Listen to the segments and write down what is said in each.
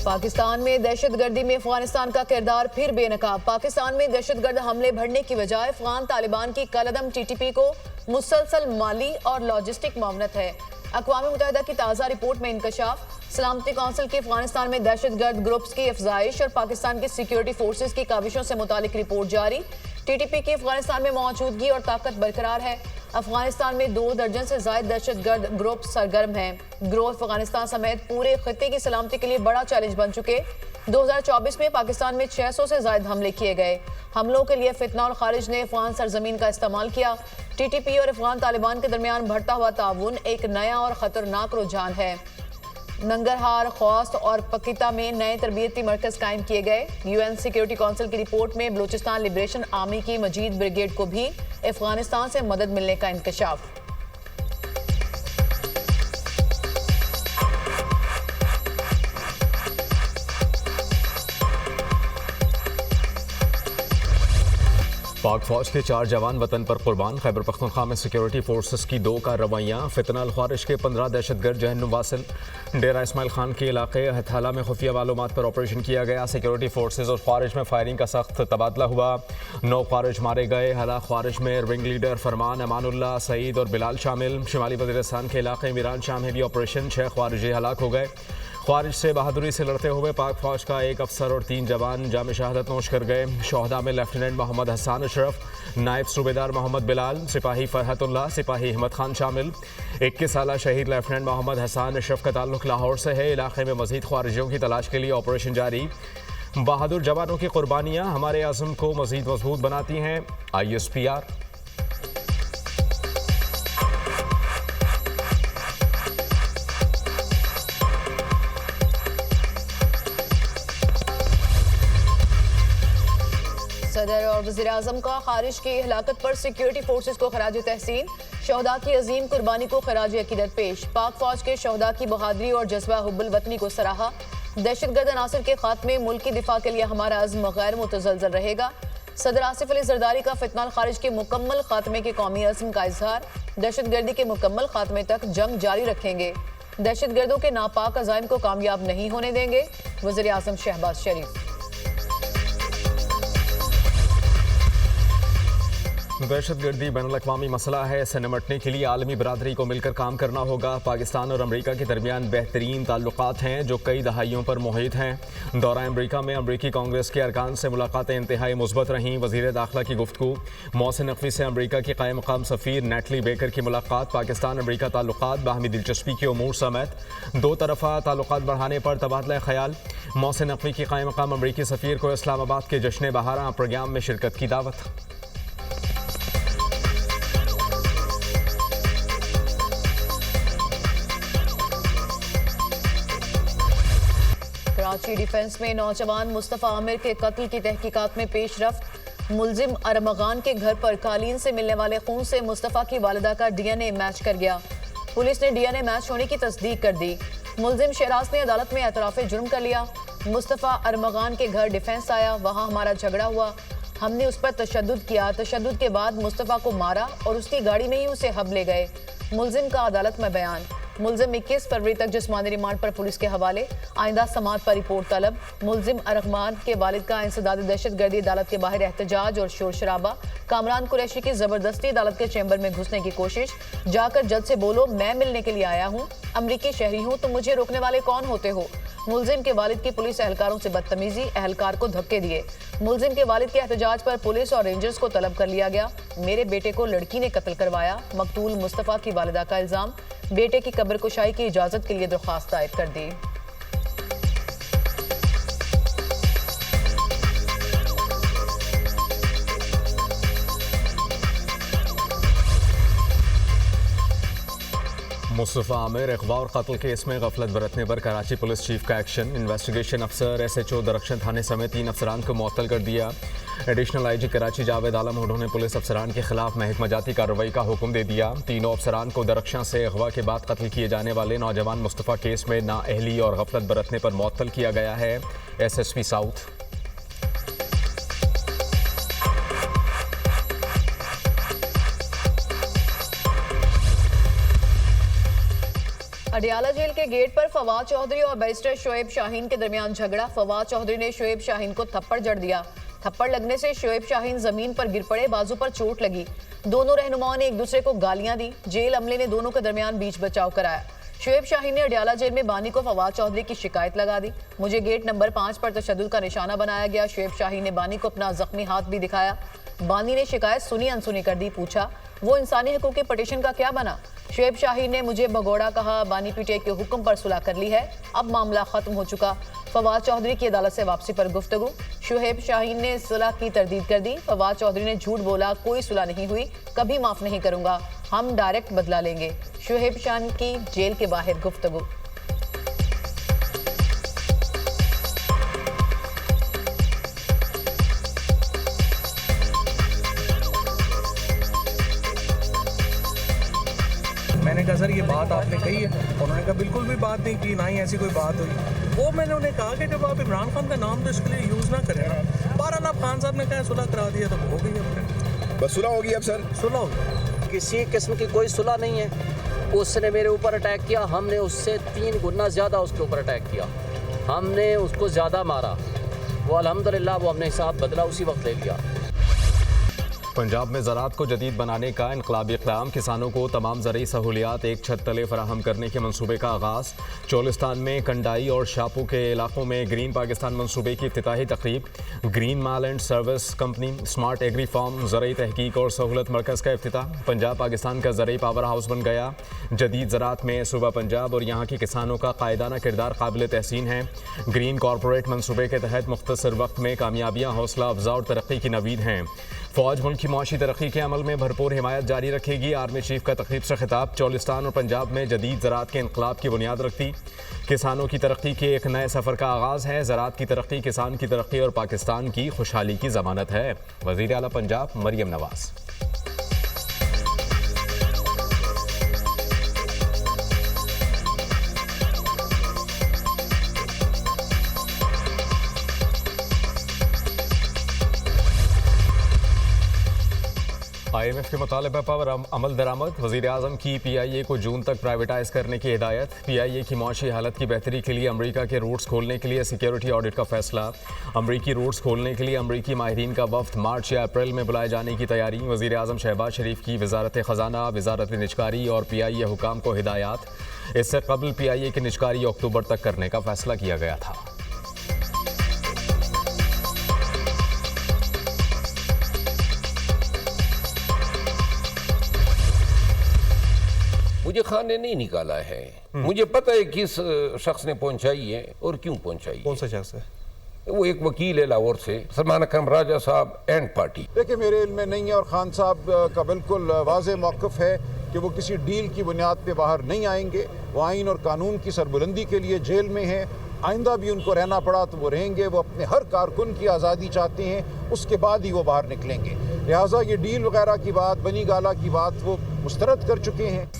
पाकिस्तान में दहशतगर्दी में अफगानिस्तान का किरदार फिर बेनकाब। पाकिस्तान में दहशतगर्द हमले बढ़ने की बजाय अफगान तालिबान की कलअदम टीटीपी को मुसलसल माली और लॉजिस्टिक मामनत है। अक़वाम मुत्तहिदा की ताज़ा रिपोर्ट में इंकशाफ, सलामती कौंसिल की अफगानिस्तान में दहशतगर्द ग्रुप्स की अफजाइश और पाकिस्तान की सिक्योरिटी फोर्सेज की काविशों से मुतालिक रिपोर्ट जारी। टीटीपी की अफगानिस्तान में मौजूदगी और ताकत बरकरार है। अफगानिस्तान में 2 दर्जन से ज्यादा दहशतगर्द ग्रुप सरगर्म हैं। ग्रोह अफगानिस्तान समेत पूरे खित्ते की सलामती के लिए बड़ा चैलेंज बन चुके। 2024 में पाकिस्तान में 600 से ज्यादा हमले किए गए। हमलों के लिए फितना और खारिज ने अफगान सरजमीन का इस्तेमाल किया। टीटीपी और अफगान तालिबान के दरमियान बढ़ता हुआ ताउन एक नया और खतरनाक रुझान है। नंगरहार, ख्वास्त और पकीता में नए तरबियती मरकज कायम किए गए। यूएन सिक्योरिटी काउंसिल की रिपोर्ट में बलूचिस्तान लिबरेशन आर्मी की मजीद ब्रिगेड को भी अफगानिस्तान से मदद मिलने का इंकशाफ। पाक फौज के 4 जवान वतन पर कुर्बान। खैबर पख्तूनख्वा में सिक्योरिटी फोर्सेस की 2 कार्रवाइयाँ। फितना अल ख्वारिज के 15 दहशतगर्द जहन्नुम वासिल। डेरा इस्माइल खान के इलाके हथाला में खुफिया मालूमात पर ऑपरेशन किया गया। सिक्योरिटी फोर्सेस और ख्वारिज में फायरिंग का सख्त तबादला हुआ। 9 ख्वारिज मारे गए। हला ख्वारिज में रिंग लीडर फरमान, अमानुल्लाह, सईद और बिलाल शामिल। शिमाली वज़ीरिस्तान के इलाके मीरान शाह में भी ऑपरेशन। 6 ख्वारिजी हलाक हो गए। ख्वारिज से बहादुरी से लड़ते हुए पाक फौज का 1 अफसर और 3 जवान जाम शहादत नोश कर गए। शोहदा में लेफ्टिनेंट मोहम्मद हसन अशरफ, नायब सूबेदार मोहम्मद बिलाल, सिपाही फरहतुल्लाह, सिपाही अहमद खान शामिल। 21 साला शहीद लेफ्टिनेंट मोहम्मद हसन अशरफ का ताल्लुक लाहौर से है। इलाके में मजीद ख्वारिजियों की तलाश के लिए ऑपरेशन जारी। बहादुर जवानों की कुर्बानियाँ हमारे आज़म को मजीद मजबूत बनाती हैं। ISPR। सदर और वज़ीर आज़म का खारिज की हलाकत पर सिक्योरिटी फोर्सेस को खराज तहसीन। शोहदा की अजीम कुर्बानी को खराज अकीदत पेश। पाक फौज के शोहदा की बहादुरी और जज्बा हुब्बुल वतनी को सराहा। दहशतगर्द अनासर के खात्मे, मुल्क की दिफा के लिए हमारा अज़्म गैर मुतज़लज़ल रहेगा। सदर आसिफ अली ज़रदारी का फितना अल खारिज के मुकम्मल खात्मे के कौमी अज़्म का इजहार। दहशतगर्दी के मुकम्मल खात्मे तक जंग जारी रखेंगे। दहशतगर्दों के नापाक अज़ाइम को कामयाब नहीं होने देंगे। वज़ीर आज़म शहबाज शरीफ। दहशतगर्दी बैनुल-अक़वामी मसला है। इससे निपटने के लिए आलमी बरादरी को मिलकर काम करना होगा। पाकिस्तान और अमरीका के दरमियान बेहतरीन ताल्लुकात हैं जो कई दहाइयों पर मुहित हैं। दौरा अमरीका में अमरीकी कांग्रेस के अरकान से मुलाकातें इंतहाई मुस्बत रहीं। वज़ीर दाखिला की गुफ्तगू। मोहसिन नकवी से अमरीका की क़ायम मक़ाम सफ़ीर नेटली बेकर की मुलाकात। पाकिस्तान अमरीका ताल्लुकात, बाहमी दिलचस्पी के उमूर समेत 2 तरफ़ा ताल्लुकात बढ़ाने पर तबादला ख्याल। मोहसिन नकवी की क़ायम मक़ाम अमरीकी सफ़ीर को इस्लामाबाद के जश्न बहारा प्रोग्राम में शिरकत की दावत। कराची डिफेंस में नौजवान मुस्तफ़ा आमिर के कत्ल की तहकीकात में पेशरफ्त। मुलजिम अरमगान के घर पर कालीन से मिलने वाले खून से मुस्तफ़ा की वालिदा का DNA मैच कर गया। पुलिस ने DNA मैच होने की तस्दीक कर दी। मुलजिम शहराज ने अदालत में एतराफ़ जुर्म कर लिया। मुस्तफ़ा अरमगान के घर डिफेंस आया, वहाँ हमारा झगड़ा हुआ। हमने उस पर तशद्दुद किया। तशद्दुद के बाद मुस्तफ़ा को मारा और उसकी गाड़ी में ही उसे हब ले गए। मुलजिम का अदालत में बयान। मुलजिम 21 फरवरी तक जिस्मानी रिमांड पर पुलिस के हवाले। आइंदा समात पर रिपोर्ट तलब। मुलजिम अरहमान के वालिद का इंसदाद दहशतगर्दी, अदालत के बाहर एहतजाज और शोर शराबा। कामरान कुरैशी की जबरदस्ती अदालत के चैम्बर में घुसने की कोशिश। जाकर जज से बोलो मैं मिलने के लिए आया हूँ, अमरीकी शहरी हूँ, तो मुझे रोकने वाले कौन होते हो। मुलजिम के वालिद की पुलिस एहलकारों से बदतमीजी, एहलकार को धक्के दिए। मुलजिम के वालिद के एहतजाज पर पुलिस और रेंजर्स को तलब कर लिया गया। मेरे बेटे को लड़की ने कत्ल करवाया, मकतूल मुस्तफ़ा की वालिदा का इल्जाम। बेटे की कब्र कुशाई की इजाजत के लिए दरख्वास्त दायर कर दी। मुस्तफ़ा आमिर अगवा और कत्ल केस में गफलत बरतने पर कराची पुलिस चीफ का एक्शन। इन्वेस्टिगेशन अफसर SHO दरख्शन थाने समेत 3 अफसरान को मुअत्तल कर दिया। एडिशनल IG कराची जावेद आलम हुड्डो ने पुलिस अफसरान के खिलाफ महकमा जाती कार्रवाई का हुक्म दे दिया। तीनों अफसरान को दरख्शां से अगवा के बाद कत्ल किए जाने वाले नौजवान मुस्तफ़ा केस में नाअहली और गफलत बरतने पर मुअत्तल किया गया है। SSP south. अडियाला जेल के गेट पर फवाद चौधरी और बैरिस्टर शोएब शाहीन के दरमियान झगड़ा। फवाद चौधरी ने शोएब शाहीन को थप्पड़ जड़ दिया। थप्पड़ लगने से शोएब शाहीन जमीन पर गिर पड़े, बाजू पर चोट लगी। दोनों रहनुमाओं ने एक दूसरे को गालियां दी। जेल अमले ने दोनों के दरमियान बीच बचाव कराया। शोएब शाहीन ने अडियाला जेल में बानी को फवाद चौधरी की शिकायत लगा दी। मुझे गेट नंबर 5 पर तशद्दुद का निशाना बनाया गया। शोएब शाहीन ने बानी को अपना जख्मी हाथ भी दिखाया। बानी ने शिकायत सुनी अनसुनी कर दी। पूछा, वो इंसानी हकूक के पटिशन का क्या बना? शोएब शाहीन ने मुझे भगोड़ा कहा। बानी पीटीआई के हुक्म पर सुलह कर ली है, अब मामला खत्म हो चुका। फवाद चौधरी की अदालत से वापसी पर गुफ्तगू। शोएब शाहीन ने सुलह की तरदीद कर दी। फवाद चौधरी ने झूठ बोला, कोई सुलह नहीं हुई, कभी माफ नहीं करूंगा, हम डायरेक्ट बदला लेंगे। शोएब शाहीन की जेल के बाहर गुफ्तगू। मैंने कहा सर ये बात आपने कही है? उन्होंने कहा बिल्कुल भी बात नहीं की, ना ही ऐसी कोई बात हुई। वो मैंने उन्हें कहा कि जब आप इमरान खान का नाम तो इसके लिए यूज़ ना करें ना। बहरहाल आप खान साहब ने कहा सुलह करा दिया तो हो गई अपने, बस सुलह होगी। अब सर सुलह होगी। किसी किस्म की कोई सुलह नहीं है। उसने मेरे ऊपर अटैक किया, हमने उससे 3 गुना ज़्यादा उसके ऊपर अटैक किया। हमने उसको ज़्यादा मारा, वो अल्हम्दुलिल्लाह वो हमने हिसाब बदला, उसी वक्त ले लिया। पंजाब में ज़राअत को जदीद बनाने का इनकलाबी इक़दाम, किसानों को तमाम ज़रूरी सहूलियात एक छत तले फराहम करने के मनसूबे का आगाज़। चोलिस्तान में कंडाई और शापू के इलाकों में ग्रीन पाकिस्तान मनसूबे की इफ्तिताही तकरीब। Green mall and service company, smart agri farm, ज़रूरी तहकीक और सहूलत मरकज़ का इफ्तिताह। पंजाब पाकिस्तान का ज़रूरी पावर हाउस बन गया। जदीद ज़राअत में सूबा पंजाब और यहाँ के किसानों का कायदाना किरदार काबिल तहसीन है। ग्रीन कॉरपोरेट मनसूबे के तहत मुख्तसर वक्त में कामयाबियाँ हौसला अफजा और तरक्की की नवीद हैं। फ़ौज मुल्क की मुआशी तरक्की के अमल में भरपूर हिमायत जारी रखेगी। आर्मी चीफ का तकरीब से खिताब। चोलिस्तान और पंजाब में जदीद ज़राअत के इनकलाब की बुनियाद रखती। किसानों की तरक्की के एक नए सफ़र का आगाज़ है। ज़राअत की तरक्की किसान की तरक्की और पाकिस्तान की खुशहाली की ज़मानत है। वज़ीर आला पंजाब मरियम नवाज़। IMF के मुतालबा पर अमल दरामद। वज़ीर आज़म की PIA को जून तक प्राइवेटाइज करने की हिदायत। PIA की मुआशी हालत की बेहतरी के लिए अमरीका के रूट्स खोलने के लिए सिक्योरिटी ऑडिट का फैसला। अमरीकी रूट्स खोलने के लिए अमरीकी माहिरीन का वफ्द मार्च या अप्रैल में बुलाए जाने की तैयारी। वज़ीर आज़म शहबाज शरीफ की वजारत ख़जाना, वजारत निजकारी और PIA हुकाम को हिदायत। इससे कबल PIA की निजकारी अक्टूबर तक करने का फैसला किया गया था। मुझे खान ने नहीं निकाला है, मुझे पता है किस शख्स ने पहुंचाई है और क्यों पहुंचाई। कौन सा शख्स है? वो एक वकील है लाहौर से, सलमान अकरम राजा साहब एंड पार्टी। देखिए मेरे इल्म में नहीं है और खान साहब का बिल्कुल वाज़ेह मौक़िफ़ है कि वो किसी डील की बुनियाद पे बाहर नहीं आएंगे। वो आइन और कानून की सरबुलंदी के लिए जेल में हैं। आइंदा भी उनको रहना पड़ा तो वो रहेंगे। वो अपने हर कारकुन की आज़ादी चाहते हैं, उसके बाद ही वो बाहर निकलेंगे। लिहाजा ये डील वगैरह की बात, बनी गाला की बात वो मुस्तरद कर चुके हैं।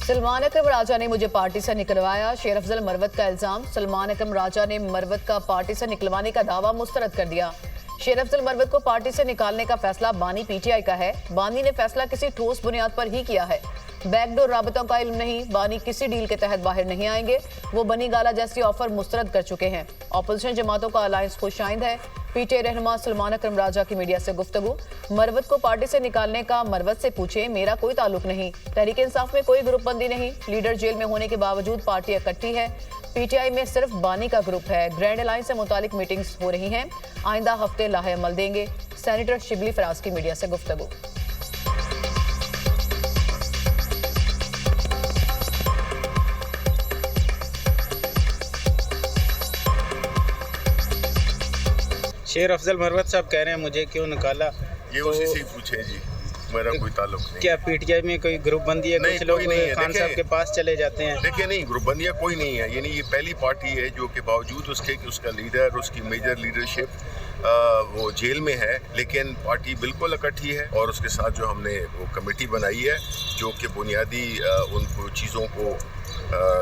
सलमान अकरम राजा ने मुझे पार्टी से निकलवाया, शेर अफजल मरवत का इल्जाम। सलमान अकरम राजा ने मरवत का पार्टी से निकलवाने का दावा मुस्तरद कर दिया। शेर अफजल मरवत को पार्टी से निकालने का फैसला बानी PTI का है। बानी ने फैसला किसी ठोस बुनियाद पर ही किया है। बैकडोर राबतों का इल्म नहीं, बानी किसी डील के तहत बाहर नहीं आएंगे। वो बनी गाला जैसी ऑफर मुस्तरद कर चुके हैं। अपोजिशन जमातों का अलायंस खुशाइंद है। PTI रहनुमा सलमान अकरम राजा की मीडिया से गुफ्तगू। मरवत को पार्टी से निकालने का मरवत से पूछे, मेरा कोई ताल्लुक नहीं। तहरीक इंसाफ में कोई ग्रुप बंदी नहीं। लीडर जेल में होने के बावजूद पार्टी इकट्ठी है। PTI में सिर्फ बानी का ग्रुप है। ग्रैंड अलायंस से मुतालिक मीटिंग्स हो रही हैं। आइंदा हफ्ते लाहे अमल देंगे। सेनेटर शिबली फराज की मीडिया से गुफ्तगू। शेर अफजल मरवत साहब कह रहे हैं मुझे क्यों निकाला। ये तो उसी से पूछे जी, मेरा कोई ताल्लुक नहीं। क्या PTI में कोई ग्रुप बंदी है? कुछ लोग खान साहब के पास चले जाते हैं। देखिए नहीं, ग्रुप बंदियाँ कोई नहीं है। यानी ये पहली पार्टी है जो कि बावजूद उसके कि उसका लीडर, उसकी मेजर लीडरशिप वो जेल में है, लेकिन पार्टी बिल्कुल इकट्ठी है। और उसके साथ जो हमने वो कमेटी बनाई है जो कि बुनियादी उन चीज़ों को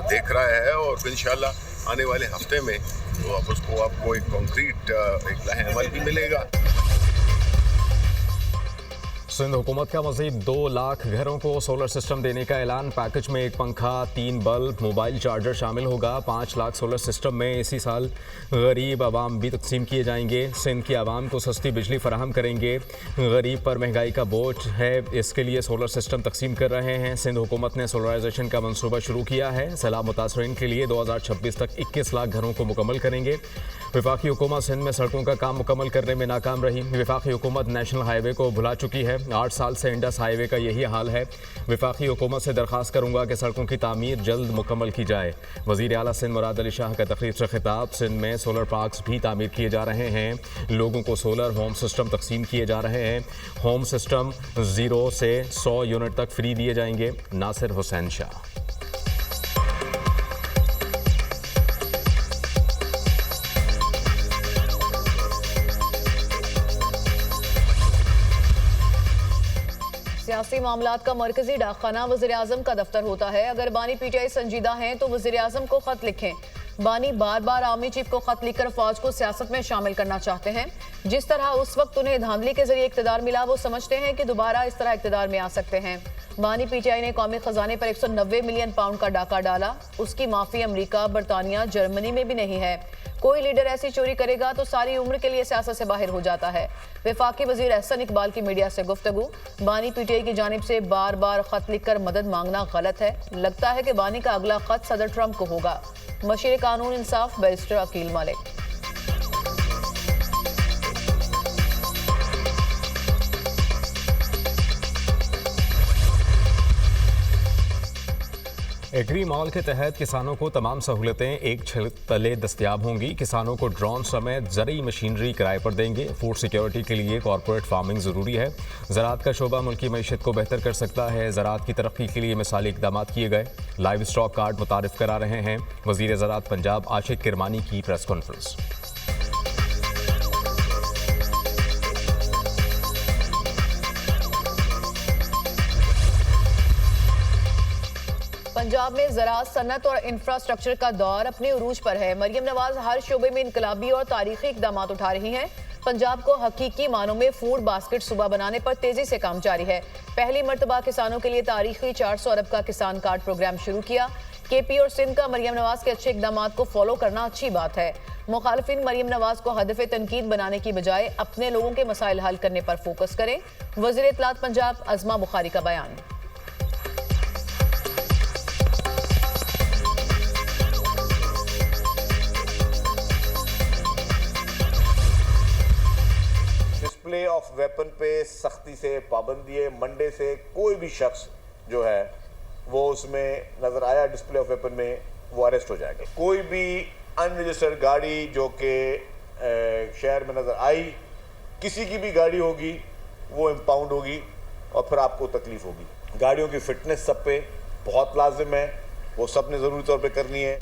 देख रहा है और इंशाल्लाह आने वाले हफ्ते में तो अब उसको आपको एक कॉन्क्रीट एक लाहे अमल भी मिलेगा। सिंध हुकूमत का मजीद 2 लाख घरों को सोलर सिस्टम देने का ऐलान। पैकेज में 1 पंखा, 3 बल्ब, मोबाइल चार्जर शामिल होगा। 5 लाख सोलर सिस्टम में इसी साल गरीब आवाम भी तकसीम किए जाएंगे। सिंध की आवाम को सस्ती बिजली फराहम करेंगे। गरीब पर महंगाई का बोझ है, इसके लिए सोलर सिस्टम तकसीम कर रहे हैं। सिंध हुकूमत ने सोलराइजेशन का मंसूबा शुरू किया है। सैलाब मुतासरीन के लिए 2026 तक 21 लाख घरों को मुकम्मल करेंगे। वफाकी हुकूमत सिंध में सड़कों का काम मुकम्मल करने में नाकाम रही। वफाकी हुकूमत नेशनल हाईवे को भुला चुकी है। 8 साल से इंडस हाईवे का यही हाल है। वफाकी हुकूमत से दरख्वास्त करूंगा कि सड़कों की तामीर जल्द मुकम्मल की जाए। वज़ीर आला सिंध मुराद अली शाह का तकरीर से खिताब। सिंध में सोलर पार्क्स भी तामीर किए जा रहे हैं। लोगों को सोलर होम सिस्टम तकसीम किए जा रहे हैं। होम सिस्टम 0 से 100 यूनिट तक फ्री दिए जाएंगे। नासिर हुसैन शाह। सियासी मामलात का मरकजी डाकखाना वज़ीर आज़म का दफ्तर होता है। अगर बानी पीटीआई संजीदा हैं तो वज़ीर आज़म को खत लिखें। बानी बार बार आर्मी चीफ को खत लिखकर फौज को सियासत में शामिल करना चाहते हैं। जिस तरह उस वक्त उन्हें धांधली के जरिए इक्तदार मिला, वो समझते हैं कि दोबारा इस तरह इक्तदार में आ सकते हैं। बानी पीटीआई ने कौमी खजाने पर 190 मिलियन पाउंड का डाका डाला। उसकी माफी अमरीका, बरतानिया, जर्मनी में भी नहीं है। कोई लीडर ऐसी चोरी करेगा तो सारी उम्र के लिए सियासत से बाहर हो जाता है। वफाकी वजीर एहसन इकबाल की मीडिया से गुफ्तगू। बानी पीटीआई की जानिब से बार बार खत लिखकर मदद मांगना गलत है। लगता है कि बानी का अगला खत सदर ट्रंप को होगा। मशीर कानून इंसाफ बैरिस्टर अकील मालिक। एग्री मॉल के तहत किसानों को तमाम सहूलतें एक छत तले दस्तयाब होंगी। किसानों को ड्रोन समेत ज़रूरी मशीनरी किराए पर देंगे। फूड सिक्योरिटी के लिए कॉर्पोरेट फार्मिंग ज़रूरी है। ज़राअत का शोबा मुल्की मईशत को बेहतर कर सकता है। ज़राअत की तरक्की के लिए मिसाली इक़दाम किए गए। लाइव स्टॉक कार्ड मुतारिफ करा रहे हैं। वज़ीर ज़राअत पंजाब आशिक किरमानी की प्रेस कॉन्फ्रेंस। पंजाब में ज़राअत, सनत और इंफ्रास्ट्रक्चर का दौर अपने उरूज पर है। मरियम नवाज हर शोबे में इनकलाबी और तारीखी इकदाम उठा रही हैं। पंजाब को हकीकी मानों में फूड बास्केट सूबा बनाने पर तेजी से काम जारी है। पहली मर्तबा किसानों के लिए तारीखी 400 अरब का किसान कार्ड प्रोग्राम शुरू किया। केपी और सिंध का मरियम नवाज के अच्छे इकदाम को फॉलो करना अच्छी बात है। मुखालिफिन मरियम नवाज को हदफ तनकीद बनाने की बजाय अपने लोगों के मसाइल हल करने पर फोकस करें। वज़ीर इत्तलात पंजाब अज़मा बुखारी का बयान। डिस्प्ले ऑफ वेपन पे सख्ती से पाबंदी है। मंडे से कोई भी शख्स जो है वो उसमें नजर आया डिस्प्ले ऑफ वेपन में, वो अरेस्ट हो जाएगा। कोई भी अनरजिस्टर्ड गाड़ी जो कि शहर में नजर आई, किसी की भी गाड़ी होगी वो इम्पाउंड होगी और फिर आपको तकलीफ होगी। गाड़ियों की फिटनेस सब पे बहुत लाजिम है, वो सब ने ज़रूरी तौर पे करनी है।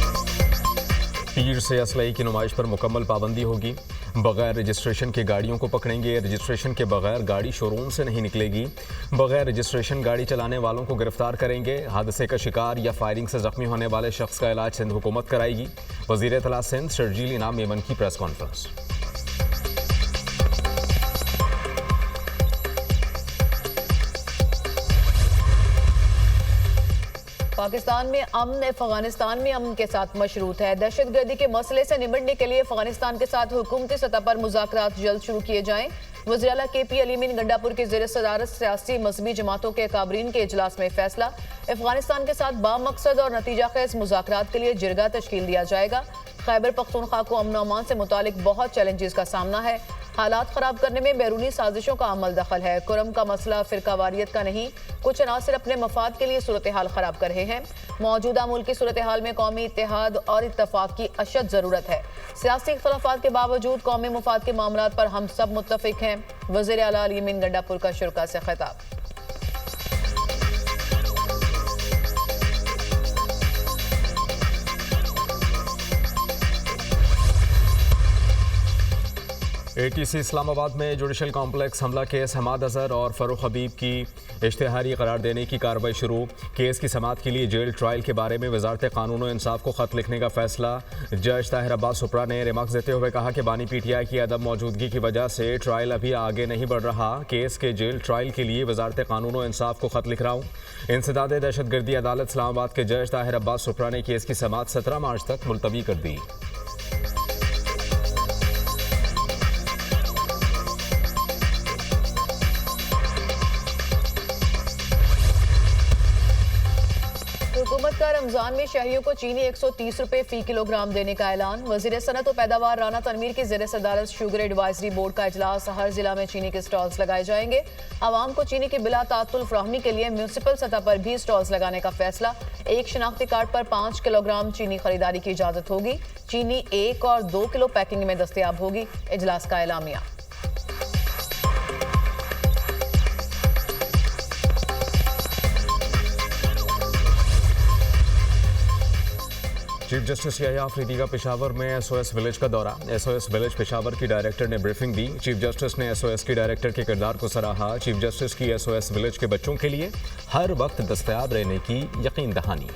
पीर से असलहे की नुमाइश पर मुकम्मल पाबंदी होगी। बगैर रजिस्ट्रेशन के गाड़ियों को पकड़ेंगे। रजिस्ट्रेशन के बगैर गाड़ी शोरूम से नहीं निकलेगी। बगैर रजिस्ट्रेशन गाड़ी चलाने वालों को गिरफ्तार करेंगे। हादसे का शिकार या फायरिंग से जख्मी होने वाले शख्स का इलाज सिंध हुकूमत कराएगी। वज़ीर इत्तलात सिंध शर्जील इनाम मेमन की प्रेस कॉन्फ्रेंस। पाकिस्तान में अमन अफगानिस्तान में अमन के साथ मशरूत है। दहशतगर्दी के मसले से निपटने के लिए अफगानिस्तान के साथ हुकूमती सतह पर मुज़ाकरात जल्द शुरू किए जाएं। वज़ीर आला केपी अलीमीन गंडापुर की ज़ेर सदारत सियासी मजहबी जमातों के काबरीन के इजलास में फैसला। अफगानिस्तान के साथ बामकसद और नतीजा खेज मुज़ाकरात के लिए जिरगा तश्कील दिया जाएगा। खैबर पख्तूनख्वा को अमन अमान से मुतालिक बहुत चैलेंजेस का सामना है। हालात खराब करने में बैरूनी साजिशों का अमल दखल है। कुरम का मसला फिरकावारियत का नहीं, कुछ अनासर अपने मफाद के लिए सूरत हाल खराब कर रहे हैं। मौजूदा मुल्क की सूरत हाल में कौमी इत्तेहाद और इत्तफाक की अशद ज़रूरत है। सियासी इख्तलाफात के बावजूद कौमी मफाद के मामलात पर हम सब मुत्तफिक हैं। वज़ीर आला अलीमीन गंडापुर का शुरा से खिताब। ATC इस्लामाबाद में जुडिशल कॉम्प्लेक्स हमला केस हमाद अजहर और फरूख हबीब की इश्तिहारी करार देने की कार्रवाई शुरू। केस की समाअत के लिए जेल ट्रायल के बारे में वजारत कानून और इंसाफ को खत लिखने का फैसला। जज ताहिर अब्बास सुपरा ने रिमार्क्स देते हुए कहा कि बानी PTI की अदम मौजूदगी की वजह से ट्रायल अभी आगे नहीं बढ़ रहा। केस के जेल ट्रायल के लिए वजारत कानून और इंसाफ को खत लिख रहा हूँ। इंसदाद दहशतगर्दी अदालत इस्लामाबाद के जज ताहिर अब्बास सुपरा ने केस की समाअत 17 मार्च तक मुलतवी कर दी। हुकूमत का रमजान में शहरियों को चीनी 130 रुपए फी किलोग्राम देने का ऐलान। वजीर सनत और पैदावार राना तनवीर की ज़ेर सदारत शुगर एडवाइजरी बोर्ड का इजलास। हर जिला में चीनी के स्टॉल्स लगाए जाएंगे। आवाम को चीनी की बिला तातुल फराहमी के लिए म्यूनसिपल सतह पर भी स्टॉल्स लगाने का फैसला। एक शनाख्ती कार्ड पर 5 किलोग्राम चीनी खरीदारी की इजाजत होगी। चीनी 1 और 2 किलो पैकिंग में दस्तयाब होगी। इजलास का एलामिया। चीफ जस्टिस याह्या अफरीदी का पेशावर में SOS विलेज का दौरा। SOS विलेज पेशावर की डायरेक्टर ने ब्रीफिंग दी। चीफ जस्टिस ने SOS की डायरेक्टर के किरदार को सराहा। चीफ जस्टिस की SOS विलेज के बच्चों के लिए हर वक्त दस्तयाब रहने की यकीन दहानी।